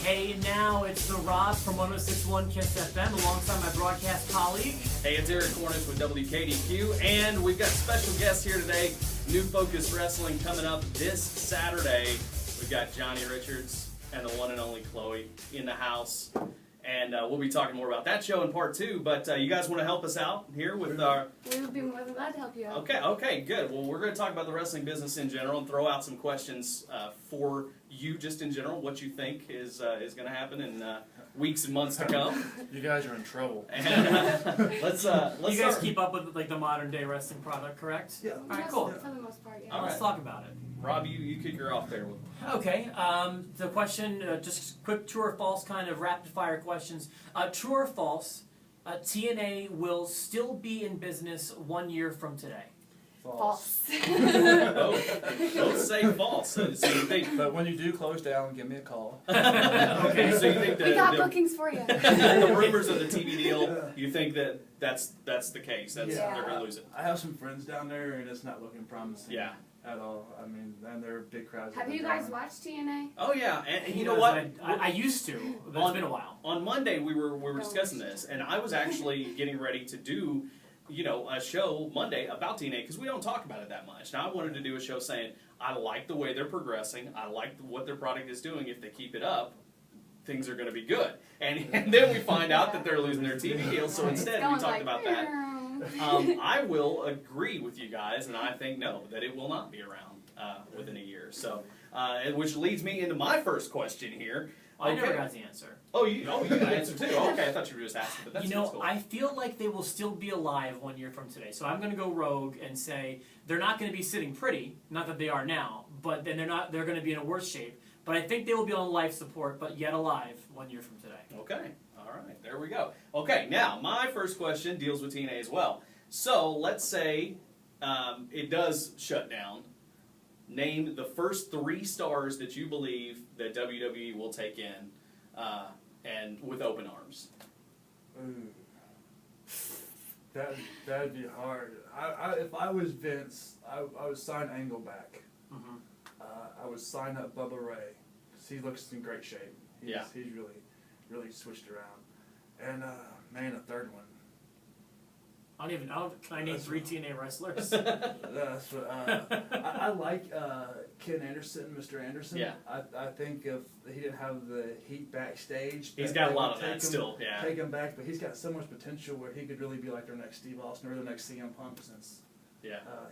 Hey, now it's The Rob from 106.1 Kiss FM alongside my broadcast colleague. Hey, it's Eric Cornish with WKDQ, and we've got special guests here today. New Focus Wrestling coming up this Saturday. We've got Johnny Richards and the one and only Khloe in the house. And we'll be talking more about that show in part 2. But you guys want to help us out here with our... We would be more than glad to help you out. Okay, good. Well, we're going to talk about the wrestling business in general and throw out some questions for you just in general, what you think is going to happen in weeks and months to come. You guys are in trouble. And let's you guys start. keep up with like the modern day wrestling product, correct? Yeah. All right, cool. For the most part, yeah. All Let's right. talk about it. Rob, you kick her off there. Okay, the question, just quick true or false kind of rapid fire questions. True or false, TNA will still be in business 1 year from today? False. Don't say false. So you think, But when you do close down, give me a call. okay, so you think We got the bookings for you. the rumors of the TV deal, you think that's the case? They're going to lose it. I have some friends down there, and it's not looking promising. Yeah. At all. I mean, and they're big crowds. Have you guys watched TNA? Oh yeah, and you know what? I used to, but it's been a while. On Monday we were discussing this, and I was actually getting ready to do, a show Monday about TNA because we don't talk about it that much. Now I wanted to do a show saying I like the way they're progressing. I like what their product is doing. If they keep it up, things are going to be good. And then we find out that they're losing their TV deal. So instead we talked about that. I will agree with you guys, and I think that it will not be around within a year. So, which leads me into my first question here. I never got the answer. Oh, you got an answer too. Okay, I thought you were just asking, but that's cool. I feel like they will still be alive 1 year from today. So I'm going to go rogue and say they're not going to be sitting pretty, not that they are now, but then they're going to be in a worse shape. But I think they will be on life support, but yet alive 1 year from today. Okay. All right, there we go. Okay, now, my first question deals with TNA as well. So, let's say it does shut down. Name the first 3 stars that you believe that WWE will take in and with open arms. That'd be hard. If I was Vince, I would sign Angle back. Mm-hmm. I would sign up Bubba Ray because he looks in great shape. He's really switched around. And man, a third one. Can I name 3 TNA wrestlers? That's what, I like Ken Anderson, Mr. Anderson. Yeah. I think if he didn't have the heat backstage, He's got a lot of that still, yeah. Take him back, but he's got so much potential where he could really be like their next Steve Austin or their next CM Punk since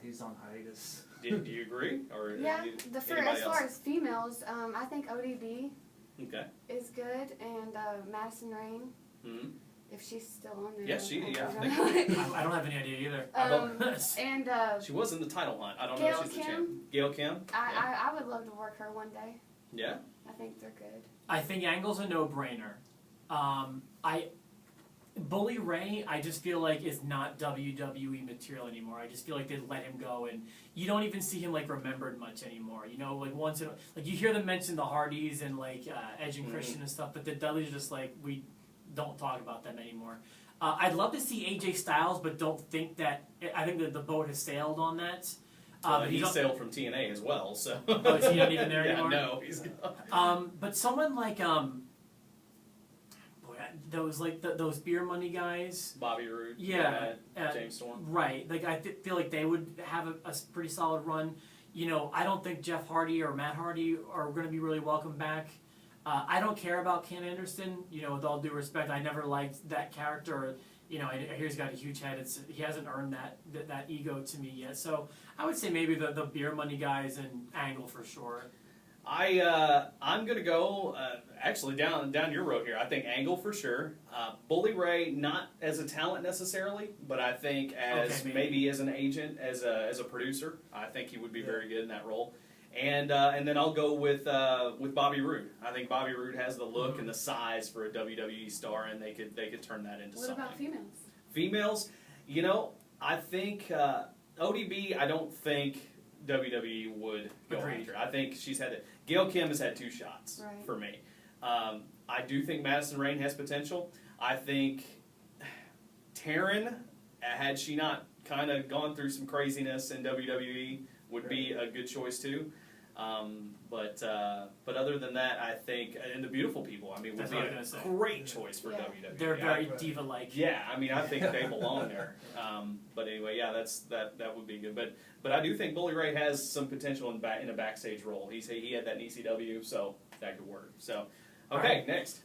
he's on hiatus. Do you agree? Or Yeah, as far as females, I think ODB okay. is good, and Madison Rain, if she's still on there. Yes, I don't have any idea either. And she was in the title hunt. I don't Gail know if she's the Kim? champ. Gail Kim? I would love to work her one day. Yeah. I think they're good. I think Angle's a no-brainer. Bully Ray, I just feel like is not WWE material anymore. I just feel like they let him go, and you don't even see him like remembered much anymore. Like once in you hear them mention the Hardys and like Edge and Christian and stuff, but the Dudleys are just like we don't talk about them anymore. I'd love to see AJ Styles, but don't think that. I think that the boat has sailed on that. He sailed from TNA as well, so. Oh, is he not even there anymore? No, he's. But someone like those beer money guys. Bobby Roode. Yeah. James Storm. Right. Like I feel like they would have a pretty solid run. I don't think Jeff Hardy or Matt Hardy are going to be really welcome back. I don't care about Ken Anderson. With all due respect, I never liked that character. I hear he's got a huge head. He hasn't earned that ego to me yet. So I would say maybe the beer money guys and Angle for sure. I'm gonna go actually down your road here. I think Angle for sure. Bully Ray not as a talent necessarily, but I think as maybe as an agent, as a producer, I think he would be very good in that role. And then I'll go with Bobby Roode. I think Bobby Roode has the look and the size for a WWE star, and they could turn that into something. What about females? Females, I think ODB. I don't think WWE would go after. I think she's had Gail Kim has had 2 shots for me. I do think Madison Rain has potential. I think Taryn, had she not kind of gone through some craziness in WWE, would be a good choice too. But other than that, I think, and the beautiful people, I mean, would That's be what I was a gonna say. great choice for WWE. They're very diva-like. Yeah, I mean, I think they belong there. But anyway, yeah, that would be good. But I do think Bully Ray has some potential in a backstage role. He had that in ECW, so that could work. So, okay, right. Next.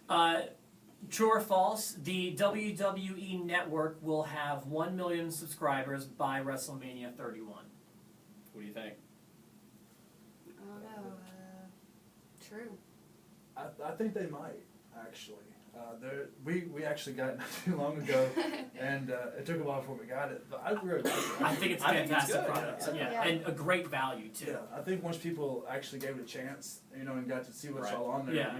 True or false, the WWE Network will have 1 million subscribers by WrestleMania 31. What do you think? I don't know. True. I think they might, actually. We actually got it not too long ago, and it took a while before we got it, but I really like it. I think it's a I think it's fantastic good, product, yeah. and a great value too. Yeah, I think once people actually gave it a chance, and got to see what's Right. all on there, Yeah.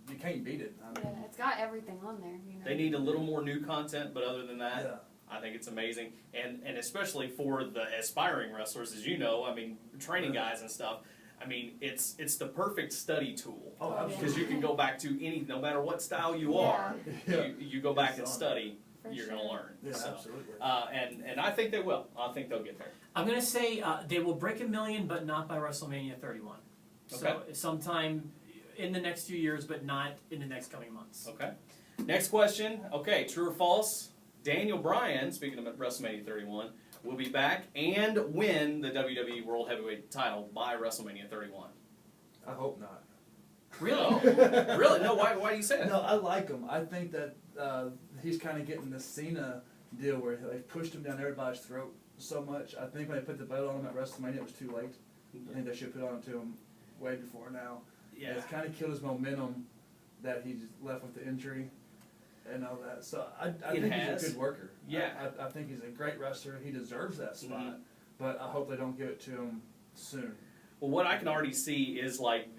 you can't beat it. I mean, Yeah, it's got everything on there. They need a little more new content, but other than that, yeah. I think it's amazing. And especially for the aspiring wrestlers, as you know, I mean, training guys and stuff, I mean, it's the perfect study tool. Oh, absolutely. Because you can go back to no matter what style you are, Yeah. you go back and It's on study, For you're sure. going to learn. Yeah, So, absolutely. and I think they will. I think they'll get there. I'm gonna say they will break 1 million, but not by WrestleMania 31. So Okay. sometime in the next few years, but not in the next coming months. Okay. Next question. Okay, true or false? Daniel Bryan, speaking of WrestleMania 31, will be back and win the WWE World Heavyweight title by WrestleMania 31. I hope not. Really? Oh, really? No, why do you say that? No, I like him. I think that he's kind of getting the Cena deal where they pushed him down everybody's throat so much. I think when they put the belt on him at WrestleMania, it was too late. I think they should put it on to him way before now. Yeah. And it's kind of killed his momentum that he just left with the injury and all that. So I think he's a good worker. Yeah. I think he's a great wrestler. He deserves that spot. Mhm. But I hope they don't give it to him soon. Well, what I can already see is like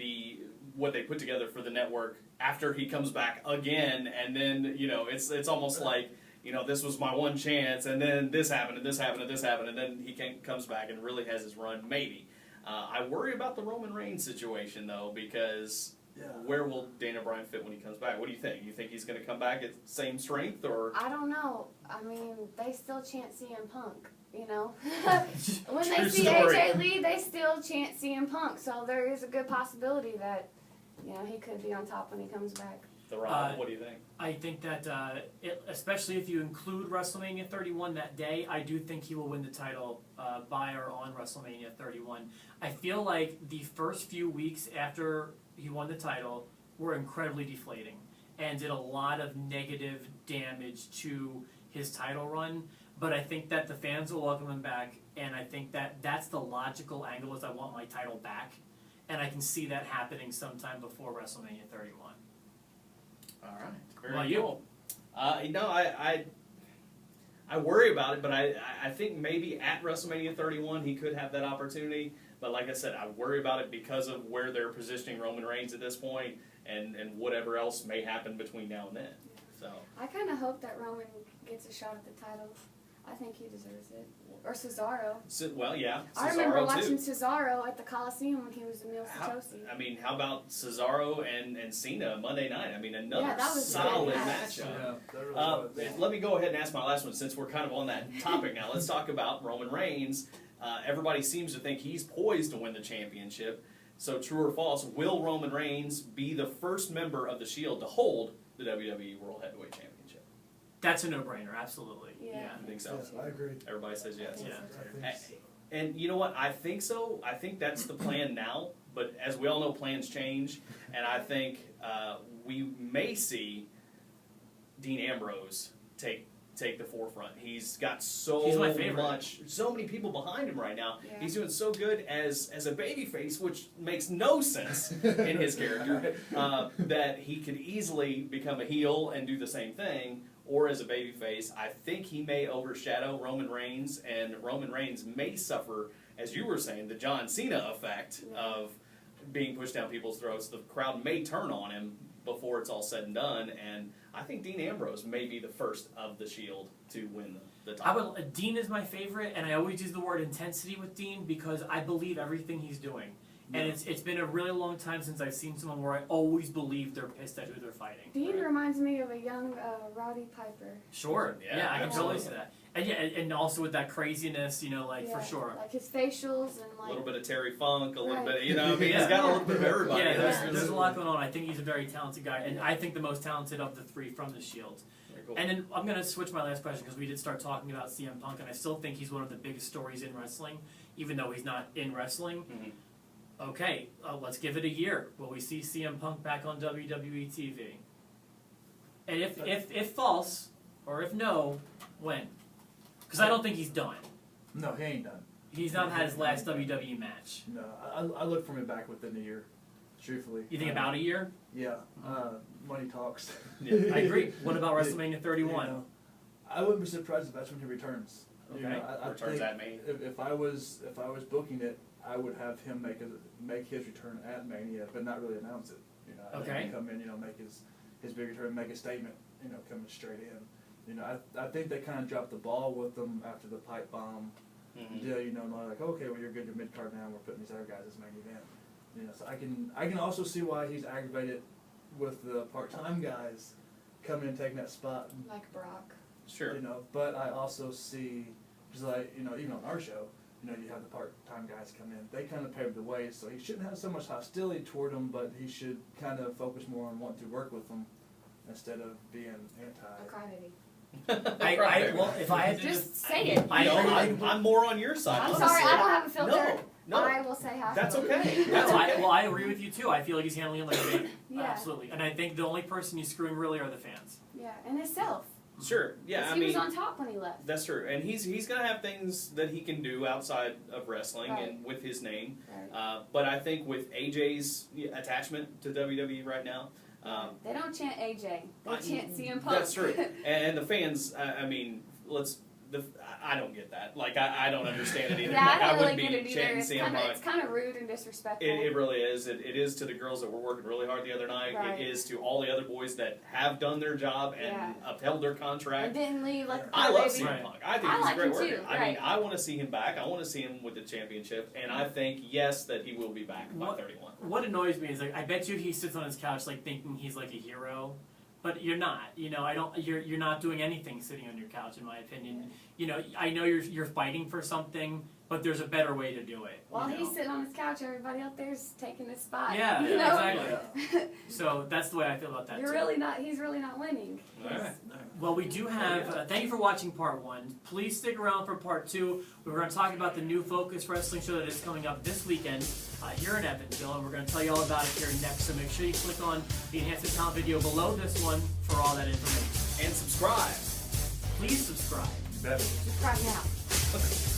what they put together for the network after he comes back again, and then it's almost like this was my one chance, and then this happened, and this happened, and this happened, and then he comes back and really has his run. Maybe I worry about the Roman Reigns situation though, because where will Daniel Bryan fit when he comes back? What do you think? You think he's going to come back at same strength, or? I don't know. I mean, they still chant CM Punk. When True they see story. AJ Lee, they still chant CM Punk. So there is a good possibility that he could be on top when he comes back. The Rob, what do you think? I think that, especially if you include WrestleMania 31 that day, I do think he will win the title by or on WrestleMania 31. I feel like the first few weeks after he won the title were incredibly deflating and did a lot of negative damage to his title run. But I think that the fans will welcome him back, and I think that that's the logical angle is I want my title back. And I can see that happening sometime before WrestleMania 31. All right. Very Well, you? cool. I worry about it, but I think maybe at WrestleMania 31 he could have that opportunity. But like I said, I worry about it because of where they're positioning Roman Reigns at this point, and whatever else may happen between now and then. So I kind of hope that Roman gets a shot at the title. I think he deserves it. Or Cesaro. Well, yeah. I remember Cesaro, watching too. Cesaro at the Coliseum when he was Emil Satoshi. How about Cesaro and Cena Monday night? I mean, another Yeah, that was solid good. matchup. Yeah, that really was. Let me go ahead and ask my last one since we're kind of on that topic now. Let's talk about Roman Reigns. Everybody seems to think he's poised to win the championship. So true or false, will Roman Reigns be the first member of the Shield to hold the WWE World Heavyweight Championship? That's a no-brainer, absolutely. Yeah. I think so. Yes, I agree. Everybody says yes. Yeah. I think so. And you know what? I think so. I think that's the plan now. But as we all know, plans change. And I think we may see Dean Ambrose take the forefront. He's got He's my favorite. so many people behind him right now. Yeah. He's doing so good as a babyface, which makes no sense in his character, that he could easily become a heel and do the same thing. Or as a babyface, I think he may overshadow Roman Reigns, and Roman Reigns may suffer, as you were saying, the John Cena effect of being pushed down people's throats. The crowd may turn on him before it's all said and done, and I think Dean Ambrose may be the first of the Shield to win the title. Dean is my favorite, and I always use the word intensity with Dean because I believe everything he's doing. And it's been a really long time since I've seen someone where I always believe they're pissed at who they're fighting. Dean reminds me of a young Roddy Piper. Sure. Yeah, I can totally absolutely. see that. And yeah, and also with that craziness, you know, like Yeah, for sure. Like his facials and A like. little bit of Terry Funk, a little Right. bit, you know, I mean, Yeah. he's got a little bit of everybody. Yeah, Yeah. there's a lot going on. I think he's a very talented guy, and I think the most talented of the three from the Shield. Very cool. And then I'm going to switch my last question because we did start talking about CM Punk, and I still think he's one of the biggest stories in wrestling, even though he's not in wrestling. Mhm. Okay, let's give it a year. Will we see CM Punk back on WWE TV? And if false, or if no, when? Because I don't think he's done. No, he ain't done. He's not had his last WWE match. No, I look for him back within a year, truthfully. You think about a year? Yeah, money talks. Yeah, I agree. What about WrestleMania 31? You know, I wouldn't be surprised if that's when he returns. You Okay. know, I Returns think at Mania. if I was booking it, I would have him make his return at Mania, but not really announce it. You know, I'd have Okay. him come in, you know, make his big return, make a statement, you know, coming straight in. You know, I think they kind of dropped the ball with them after the pipe bomb Mhm. deal. You know, and they're like, okay, well you're good, you're mid card now. We're putting these other guys as main event. You know, so I can also see why he's aggravated with the part time guys coming and taking that spot. Like Brock. Sure. You know, but I also see, just like, you know, even on our show, you know, you have the part-time guys come in. They kind of paved the way, so he shouldn't have so much hostility toward them, but he should kind of focus more on wanting to work with them instead of being A anti. crybaby. Well, if I had to Just say it. I'm more on your side. I'm honestly. sorry, I don't have a filter. No, I will say how I that's feel. okay. No, I agree with you too. I feel like he's handling it like a man. Yeah. Absolutely. And I think the only person he's screwing really are the fans. Yeah, and himself. Sure. Yeah, 'Cause I he mean, was on top when he left. that's true, and he's gonna have things that he can do outside of wrestling Right. and with his name. Right. But I think with AJ's attachment to WWE right now, They don't chant AJ. They I- chant CM Punk. that's true. And the fans, I mean, I don't get that. Like, I don't understand it either. Yeah, like, I don't wouldn't really get it be either. chanting It's CM kind of Punk. rude and disrespectful. It really is. It is to the girls that were working really hard the other night. Right. It is to all the other boys that have done their job and Yeah. upheld their and contract. didn't leave like a I love crybaby. CM Right. Punk. I think I he's like a great him worker. too, I mean, right. I want to see him back. I want to see him with the championship, and I think yes that he will be back by What- 31. What annoys me is like I bet you he sits on his couch like thinking he's like a hero, but you're not. You know, You're not doing anything sitting on your couch, in my opinion. You know, I know you're fighting for something, but there's a better way to do it. While you know? he's sitting on his couch, everybody out there's taking his spot. Yeah, you know? exactly. So that's the way I feel about that You're too. really not. He's really not winning. All right. Well, we do have. Thank you for watching part 1. Please stick around for part 2. We're going to talk about the new Focus Wrestling show that is coming up this weekend here in Evansville, and we're going to tell you all about it here next. So make sure you click on the Enhancement Talent video below this one for all that information. And subscribe. Please subscribe. Better. Subscribe now.